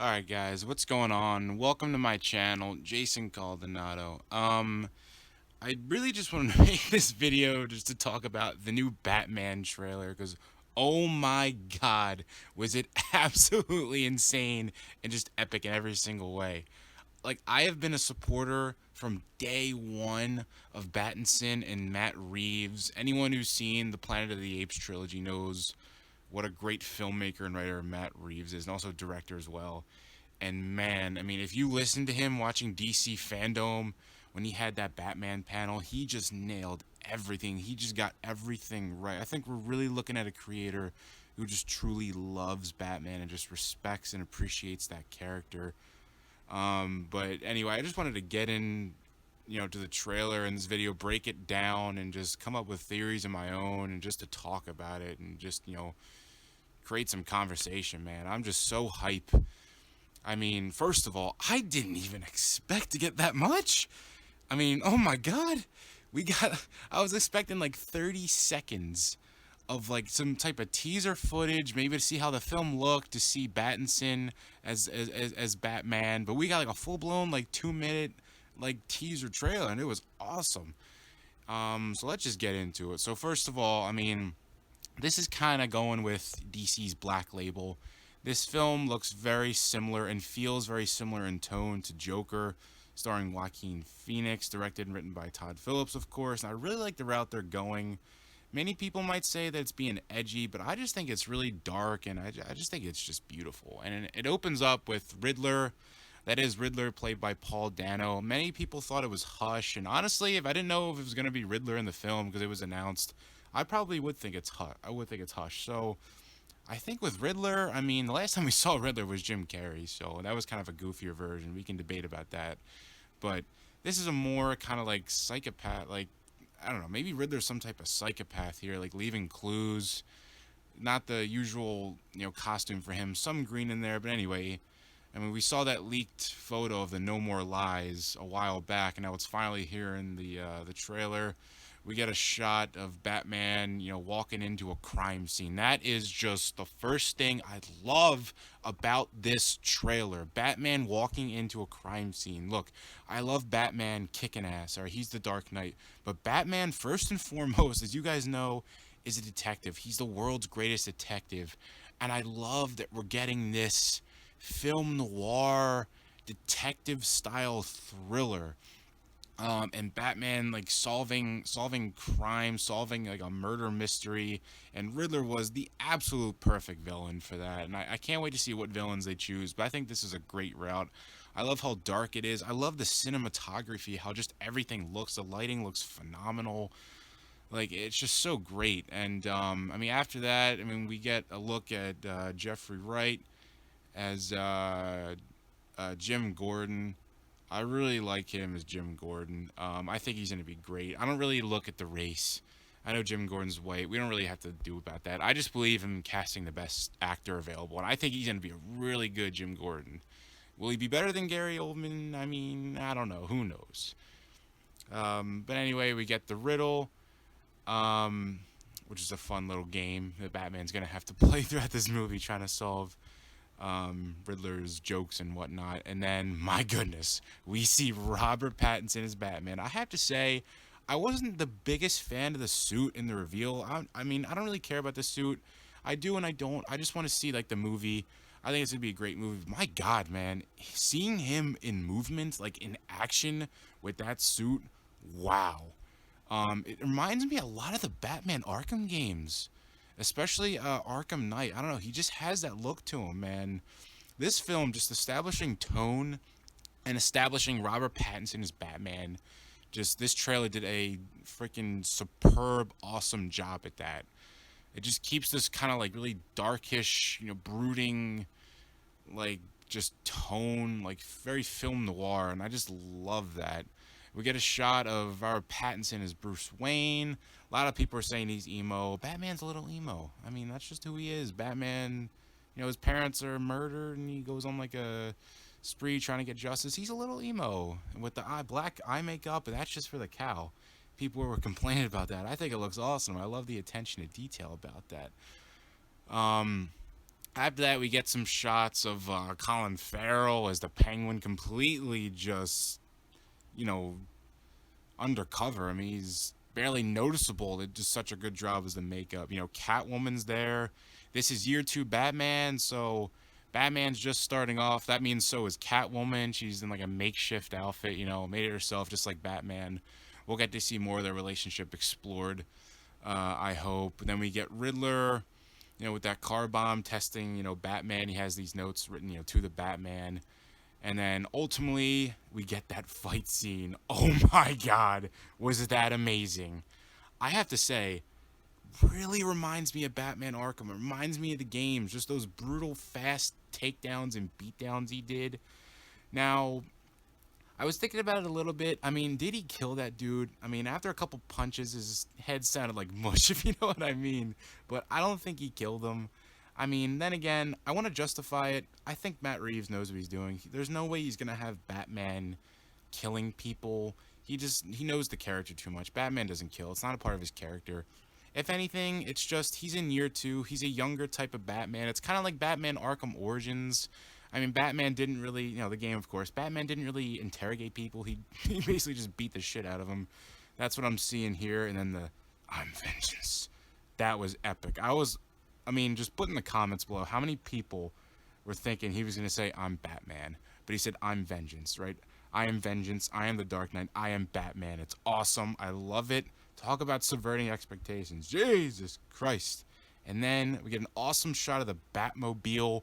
Alright guys, what's going on? Welcome to my channel, Jason Caldonado. I really just wanted to make this video just to talk about the new Batman trailer because oh my god, was it absolutely insane and just epic in every single way. Like I have been a supporter from day one of Pattinson and Matt Reeves. Anyone who's seen the Planet of the Apes trilogy knows what a great filmmaker and writer Matt Reeves is, and also director as well. And man, I mean, if you listen to him watching DC Fandom when he had that Batman panel, he just nailed everything. He just got everything right. I think we're really looking at a creator who just truly loves Batman and just respects and appreciates that character. But anyway, I just wanted to get in, to the trailer and this video, break it down, and just come up with theories of my own, and just to talk about it, and just create some conversation. Man, I'm just so hype. I mean, first of all, I didn't even expect to get that much. I mean, oh my god. We got I was expecting like 30 seconds of like some type of teaser footage, maybe to see how the film looked, to see Pattinson as Batman, but we got like a full-blown like 2 minute like teaser trailer and it was awesome. So let's just get into it. So first of all, I mean, this is kind of going with DC's Black Label. This film looks very similar and feels very similar in tone to Joker, starring Joaquin Phoenix, directed and written by Todd Phillips, of course. And I really like the route they're going. Many people might say that it's being edgy, but I just think it's really dark and I just think it's just beautiful. And it opens up with Riddler. That is Riddler, played by Paul Dano. Many people thought it was Hush, and honestly, if I didn't know if it was going to be Riddler in the film because it was announced, I probably would think it's Hush. I would think it's Hush. So I think with Riddler, I mean, the last time we saw Riddler was Jim Carrey, so that was kind of a goofier version. We can debate about that. But this is a more kind of like psychopath, like, I don't know, maybe Riddler's some type of psychopath here, like leaving clues. Not the usual, costume for him. Some green in there, but anyway, I mean, we saw that leaked photo of the No More Lies a while back, and now it's finally here in the trailer. We get a shot of Batman, walking into a crime scene. That is just the first thing I love about this trailer. Batman walking into a crime scene. Look, I love Batman kicking ass, or he's the Dark Knight, but Batman, first and foremost, as you guys know, is a detective. He's the world's greatest detective, and I love that we're getting this film noir detective style thriller, and Batman like solving crime, solving like a murder mystery, and Riddler was the absolute perfect villain for that. And I can't wait to see what villains they choose. But I think this is a great route. I love how dark it is. I love the cinematography, how just everything looks. The lighting looks phenomenal. Like it's just so great. And I mean, after that, I mean, we get a look at Jeffrey Wright as Jim Gordon. I really like him as Jim Gordon. I think he's going to be great. I don't really look at the race. I know Jim Gordon's white. We don't really have to do about that. I just believe in casting the best actor available, and I think he's going to be a really good Jim Gordon. Will he be better than Gary Oldman? I mean, I don't know. Who knows? But anyway, we get the riddle, um, which is a fun little game that Batman's going to have to play throughout this movie trying to solve Riddler's jokes and whatnot. And then, my goodness, we see Robert Pattinson as Batman. I have to say, I wasn't the biggest fan of the suit in the reveal. I mean, I don't really care about the suit. I do and I don't. I just want to see like the movie. I think it's gonna be a great movie. My God, man, seeing him in movement, like in action with that suit, wow. It reminds me a lot of the Batman Arkham games, especially Arkham Knight. I don't know. He just has that look to him, man. This film just establishing tone and establishing Robert Pattinson as Batman. Just this trailer did a freaking superb, awesome job at that. It just keeps this kind of like really darkish, brooding, like just tone, like very film noir, and I just love that. We get a shot of our Pattinson as Bruce Wayne. A lot of people are saying he's emo. Batman's a little emo. I mean, that's just who he is. Batman, his parents are murdered, and he goes on like a spree trying to get justice. He's a little emo with the black eye makeup, and that's just for the cow. People were complaining about that. I think it looks awesome. I love the attention to detail about that. Um, After that, we get some shots of Colin Farrell as the Penguin, completely just, you know, undercover. I mean, he's barely noticeable. They did such a good job as the makeup. You know, Catwoman's there. This is year two Batman, so Batman's just starting off. That means so is Catwoman. She's in like a makeshift outfit, you know, made it herself just like Batman. We'll get to see more of their relationship explored, I hope. Then we get Riddler, you know, with that car bomb testing, you know, Batman. He has these notes written, you know, to the Batman. And then ultimately, we get that fight scene. Oh my god, was that amazing! I have to say, really reminds me of Batman Arkham. It reminds me of the games, just those brutal, fast takedowns and beatdowns he did. Now, I was thinking about it a little bit. I mean, did he kill that dude? I mean, after a couple punches, his head sounded like mush, if you know what I mean. But I don't think he killed him. I mean, then again, I want to justify it. I think Matt Reeves knows what he's doing. There's no way he's going to have Batman killing people. He knows the character too much. Batman doesn't kill. It's not a part of his character. If anything, it's just he's in year two. He's a younger type of Batman. It's kind of like Batman Arkham Origins. I mean, Batman didn't really, you know, the game, of course. Batman didn't really interrogate people. He basically just beat the shit out of them. That's what I'm seeing here. And then the I'm vengeance. That was epic. I mean, just put in the comments below how many people were thinking he was going to say, I'm Batman. But he said, I'm vengeance, right? I am vengeance. I am the Dark Knight. I am Batman. It's awesome. I love it. Talk about subverting expectations. Jesus Christ. And then we get an awesome shot of the Batmobile.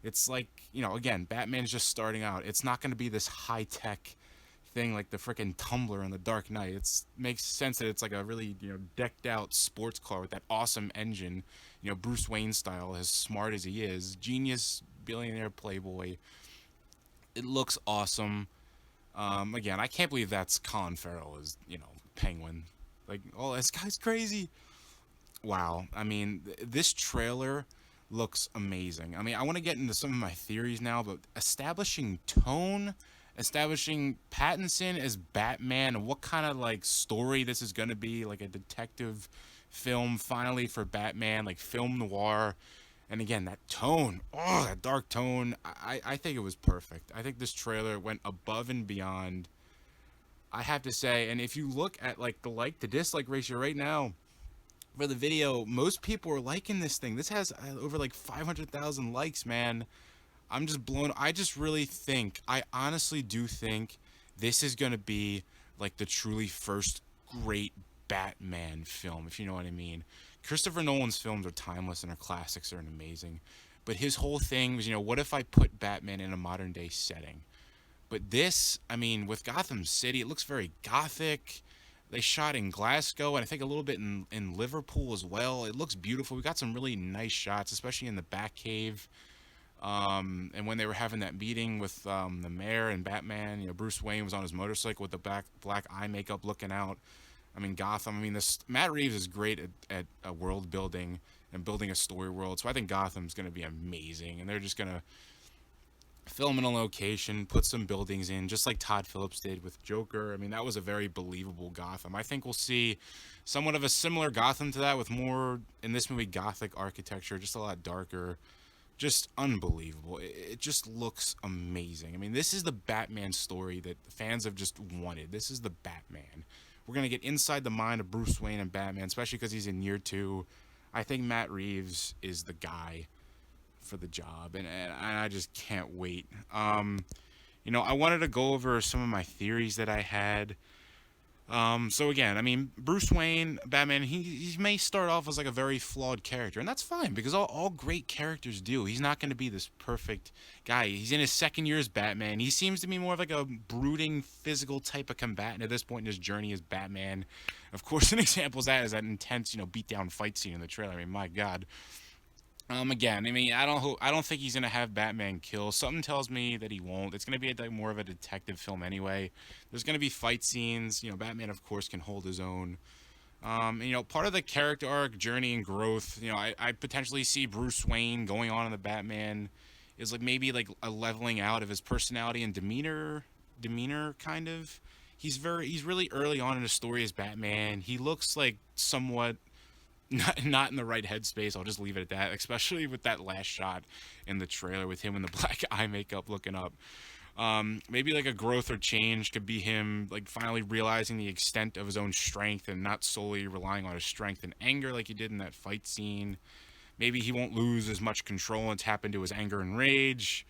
It's like, you know, again, Batman's just starting out. It's not going to be this high-tech thing like the freaking Tumbler in the Dark Knight. It makes sense that it's like a really, you know, decked out sports car with that awesome engine, you know, Bruce Wayne style, as smart as he is, genius, billionaire playboy. It looks awesome. Again, I can't believe that's Colin Farrell as, you know, Penguin. Like, oh, this guy's crazy. Wow. I mean, this trailer looks amazing. I mean, I want to get into some of my theories now, but establishing Pattinson as Batman, and what kind of like story this is going to be, like a detective film finally for Batman, like film noir. And again, that tone, oh, that dark tone, I think it was perfect. I think this trailer went above and beyond, I have to say. And if you look at like the like to dislike ratio right now for the video, most people are liking this thing. This has over like 500,000 likes, man. I'm just blown. I just really think, I honestly do think this is going to be like the truly first great Batman film, if you know what I mean. Christopher Nolan's films are timeless and are classics and amazing. But his whole thing was, you know, what if I put Batman in a modern day setting? But this, I mean, with Gotham City, it looks very gothic. They shot in Glasgow and I think a little bit in Liverpool as well. It looks beautiful. We got some really nice shots, especially in the Batcave. And when they were having that meeting with the mayor and Batman, you know, Bruce Wayne was on his motorcycle with the black eye makeup looking out. I mean, Gotham. I mean, this Matt Reeves is great at world building and building a story world. So I think Gotham's going to be amazing, and they're just going to film in a location, put some buildings in, just like Todd Phillips did with Joker. I mean, that was a very believable Gotham. I think we'll see somewhat of a similar Gotham to that, with more, in this movie, Gothic architecture, just a lot darker. Just unbelievable. It just looks amazing. I mean, this is the Batman story that fans have just wanted. This is the Batman. We're going to get inside the mind of Bruce Wayne and Batman, especially because he's in year two. I think Matt Reeves is the guy for the job, and I just can't wait. You know, I wanted to go over some of my theories that I had. So again, I mean, Bruce Wayne, Batman, he may start off as like a very flawed character, and that's fine, because all great characters do. He's not going to be this perfect guy. He's in his second year as Batman. He seems to be more of like a brooding, physical type of combatant at this point in his journey as Batman. Of course, an example of that is that intense, you know, beatdown fight scene in the trailer. I mean, my God. Again, I mean, I don't think he's gonna have Batman kill. Something tells me that he won't. It's gonna be more of a detective film anyway. There's gonna be fight scenes. You know, Batman, of course, can hold his own. You know, part of the character arc, journey, and growth. You know, I potentially see Bruce Wayne going on in the Batman is like maybe like a leveling out of his personality and demeanor kind of. He's really early on in his story as Batman. He looks like somewhat not in the right headspace. I'll just leave it at that. Especially with that last shot in the trailer with him in the black eye makeup looking up. Maybe like a growth or change could be him like finally realizing the extent of his own strength and not solely relying on his strength and anger like he did in that fight scene. Maybe he won't lose as much control and tap into his anger and rage.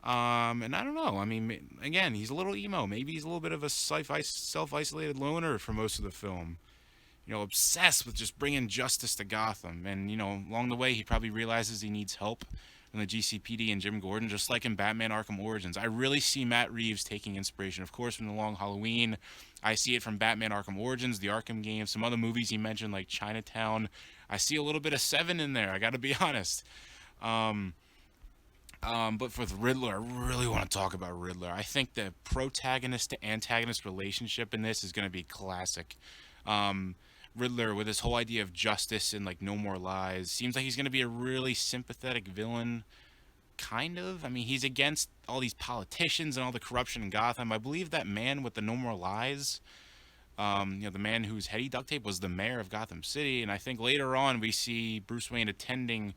And I don't know. I mean, again, he's a little emo. Maybe he's a little bit of a self-isolated loner for most of the film. Obsessed with just bringing justice to Gotham. And, along the way, he probably realizes he needs help from the GCPD and Jim Gordon, just like in Batman Arkham Origins. I really see Matt Reeves taking inspiration, of course, from The Long Halloween. I see it from Batman Arkham Origins, the Arkham games, some other movies he mentioned, like Chinatown. I see a little bit of Seven in there, I gotta be honest. Um, but for the Riddler, I really want to talk about Riddler. I think the protagonist to antagonist relationship in this is going to be classic. Um, Riddler, with his whole idea of justice and like no more lies, seems like he's going to be a really sympathetic villain. Kind of. I mean, he's against all these politicians and all the corruption in Gotham. I believe that man with the no more lies, the man whose head he duct tape was the mayor of Gotham City. And I think later on we see Bruce Wayne attending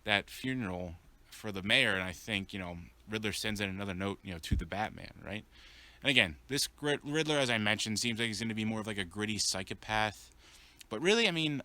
that funeral for the mayor, and I think Riddler sends in another note to the Batman, right? And again, this Riddler, as I mentioned, seems like he's going to be more of like a gritty psychopath. But really, I mean,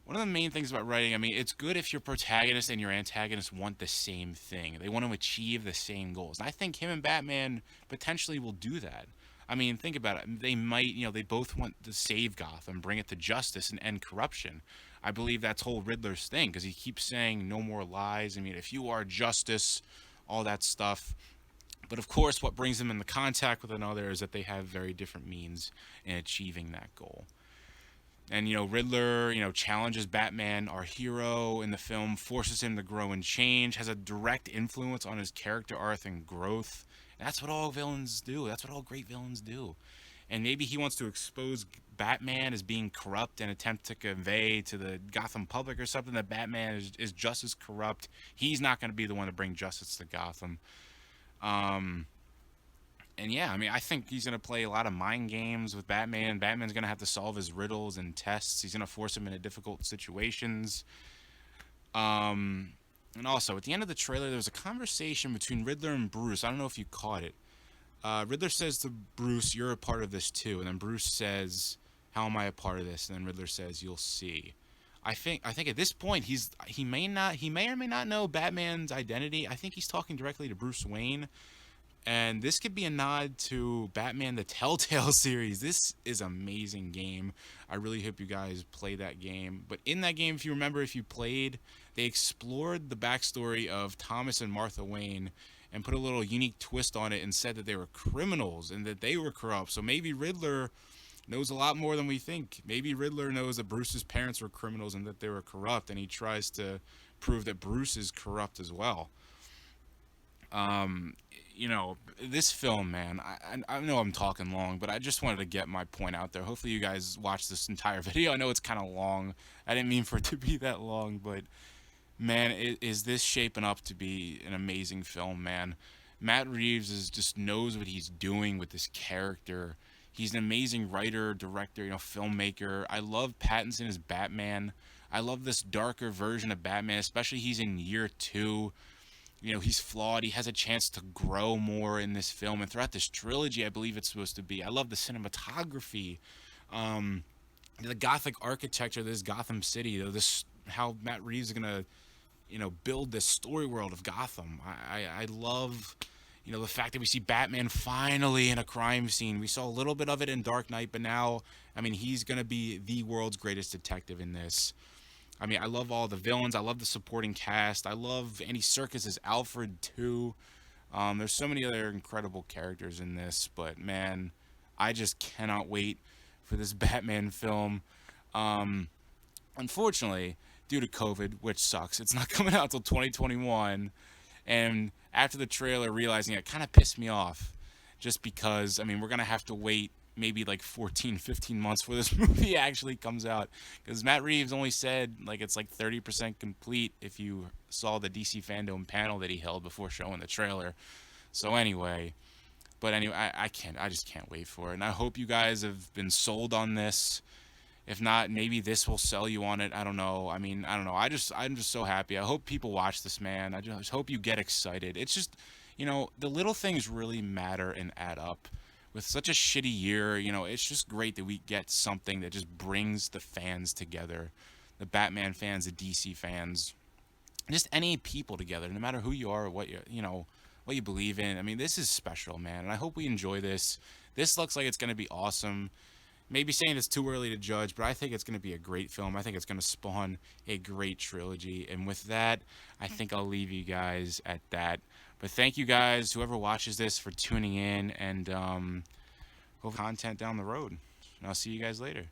one of the main things about writing, I mean, it's good if your protagonist and your antagonist want the same thing. They want to achieve the same goals. And I think him and Batman potentially will do that. I mean, think about it. They might, they both want to save Gotham, bring it to justice, and end corruption. I believe that's whole Riddler's thing because he keeps saying no more lies. I mean, if you are justice, all that stuff. But of course, what brings them into contact with another is that they have very different means in achieving that goal. And Riddler, challenges Batman, our hero in the film, forces him to grow and change, has a direct influence on his character arc and growth. That's what all villains do. That's what all great villains do. And maybe he wants to expose Batman as being corrupt and attempt to convey to the Gotham public or something that Batman is just as corrupt. He's not going to be the one to bring justice to Gotham. Um, and yeah, I mean, I think he's going to play a lot of mind games with Batman. Batman's going to have to solve his riddles and tests. He's going to force him into difficult situations. Um, and also, at the end of the trailer, there was a conversation between Riddler and Bruce. I don't know if you caught it. Riddler says to Bruce, "You're a part of this too," and then Bruce says, "How am I a part of this?" And then Riddler says, "You'll see." I think at this point he may or may not know Batman's identity. I think he's talking directly to Bruce Wayne, and this could be a nod to Batman the Telltale series. This is an amazing game. I really hope you guys play that game. But in that game, if you remember, if you played, they explored the backstory of Thomas and Martha Wayne and put a little unique twist on it and said that they were criminals and that they were corrupt. So maybe Riddler knows a lot more than we think. Maybe Riddler knows that Bruce's parents were criminals and that they were corrupt, and he tries to prove that Bruce is corrupt as well. Um, this film, man, I know I'm talking long, but I just wanted to get my point out there. Hopefully you guys watched this entire video. I know it's kind of long. I didn't mean for it to be that long, but man, is this shaping up to be an amazing film, man. Matt Reeves just knows what he's doing with this character. He's an amazing writer, director, filmmaker. I love Pattinson as Batman. I love this darker version of Batman, especially he's in year two. He's flawed. He has a chance to grow more in this film and throughout this trilogy. I believe it's supposed to be. I love the cinematography, um, the gothic architecture of this Gotham City. This how Matt Reeves is gonna, build this story world of Gotham. I love, the fact that we see Batman finally in a crime scene. We saw a little bit of it in Dark Knight, but now, I mean, he's gonna be the world's greatest detective in this. I mean, I love all the villains. I love the supporting cast. I love Andy Serkis as Alfred too. There's so many other incredible characters in this, but man, I just cannot wait for this Batman film. Um, Unfortunately, due to COVID, which sucks, it's not coming out until 2021. And after the trailer, realizing it kind of pissed me off, just because I mean we're gonna have to wait maybe like 14, 15 months before this movie actually comes out, because Matt Reeves only said like it's like 30% complete if you saw the DC fandom panel that he held before showing the trailer. So anyway, I just can't wait for it, and I hope you guys have been sold on this. If not, maybe this will sell you on it. I don't know. I mean, I don't know. I'm just so happy. I hope people watch this, man. I just hope you get excited. It's just, the little things really matter and add up. With such a shitty year, it's just great that we get something that just brings the fans together. The Batman fans, the DC fans, just any people together, no matter who you are or what you believe in. I mean, this is special, man, and I hope we enjoy this. This looks like it's going to be awesome. Maybe saying it's too early to judge, but I think it's going to be a great film. I think it's going to spawn a great trilogy. And with that, I think I'll leave you guys at that. But thank you guys, whoever watches this, for tuning in, and hope content down the road. And I'll see you guys later.